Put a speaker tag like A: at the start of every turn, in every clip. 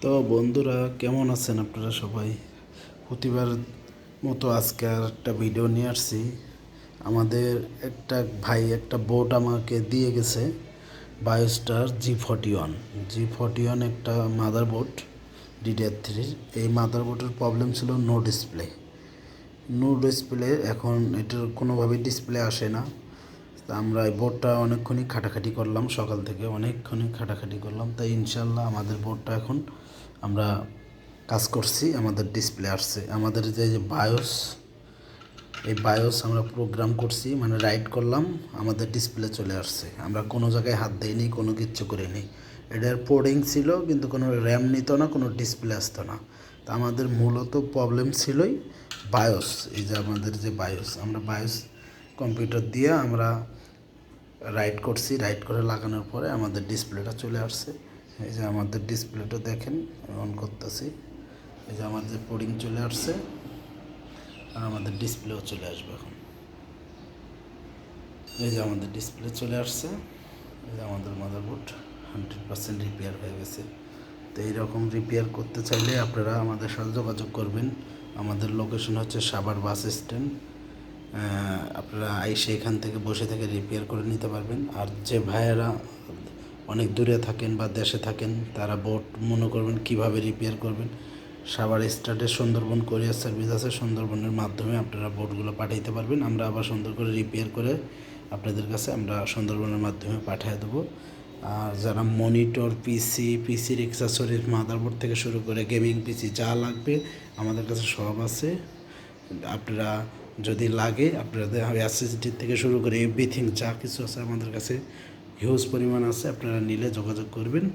A: তো বন্ধুরা, কেমন আছেন আপনারা সবাই? প্রতিবার মতো আজকে আর একটা ভিডিও নিয়ে আসছি। আমাদের একটা ভাই একটা বোট আমাকে দিয়ে গেছে, বায়োস্টার G41। G41 একটা মাদার বোট, DDR3। এই মাদার বোটের প্রবলেম ছিল নো ডিসপ্লে। এখন এটার কোনোভাবেই ডিসপ্লে আসে না। তা আমরা এই বোর্ডটা অনেকক্ষণই খাটাখাটি করলাম, সকাল থেকে অনেকক্ষণই খাটাখাটি করলাম। তাই ইনশাল্লাহ আমাদের বোর্ডটা এখন আমরা কাজ করছি, আমাদের ডিসপ্লে আসছে। আমাদের যে বায়োস, এই বায়োস আমরা প্রোগ্রাম করছি, মানে রাইট করলাম, আমাদের ডিসপ্লে চলে আসছে। আমরা কোনো জায়গায় হাত দিইনি, কোনো কিচ্ছু করিনি। এটার পোর্টিং ছিল, কিন্তু কোনো র্যাম নিত না, কোনো ডিসপ্লে আসতো না। তা আমাদের মূলত প্রবলেম ছিলই বায়োস। এই যে আমাদের যে বায়োস, আমরা বায়োস কম্পিউটার দিয়ে আমরা রাইট করছি। রাইট করে লাগানোর পরে আমাদের ডিসপ্লেটা চলে আসছে। এই যে আমাদের ডিসপ্লেটা দেখেন, অন করতেছি। এই যে আমাদের পোর্টিং চলে আসছে, আর আমাদের ডিসপ্লেও চলে আসবে এখন। এই যে আমাদের ডিসপ্লে চলে আসছে। এই যে আমাদের মাদারবোর্ড 100% রিপেয়ার হয়ে গেছে। তো এইরকম রিপেয়ার করতে চাইলে আপনারা আমাদের সাথে যোগাযোগ করবেন। আমাদের লোকেশন হচ্ছে সাভার বাস স্ট্যান্ড। আপনারা আইসে এখান থেকে বসে থেকে রিপেয়ার করে নিতে পারবেন। আর যে ভাইয়েরা অনেক দূরে থাকেন বা দেশে থাকেন, তারা বোট মনে করবেন কীভাবে রিপেয়ার করবেন, সাভার স্টার্টে সুন্দরবন কোরিয়ার সার্ভিস আছে, সুন্দরবনের মাধ্যমে আপনারা বোটগুলো পাঠাইতে পারবেন। আমরা আবার সুন্দর করে রিপেয়ার করে আপনাদের কাছে আমরা সুন্দরবনের মাধ্যমে পাঠিয়ে দেবো। আর যারা মনিটর, পিসির অ্যাক্সেসরিজ, মাদারবোর্ড থেকে শুরু করে গেমিং পিসি যা লাগবে আমাদের কাছে সব আছে। আপনারা যদি লাগে, আপনাদের এসএসডি থেকে শুরু করে এভরিথিং যা কিছু আছে আমাদের কাছে হিউজ পরিমাণ আছে। আপনারা নিলে যোগাযোগ করবেন,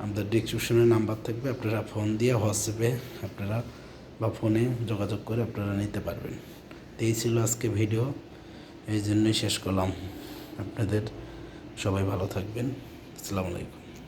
A: আমাদের ডিসক্রিপশনে নাম্বার থাকবে, আপনারা ফোন দিয়ে হোয়াটসঅ্যাপে আপনারা বা ফোনে যোগাযোগ করে আপনারা নিতে পারবেন। তো এই ছিল আজকে ভিডিও, এই জন্যই শেষ করলাম। আপনাদের সবাই ভালো থাকবেন। আসসালামু আলাইকুম।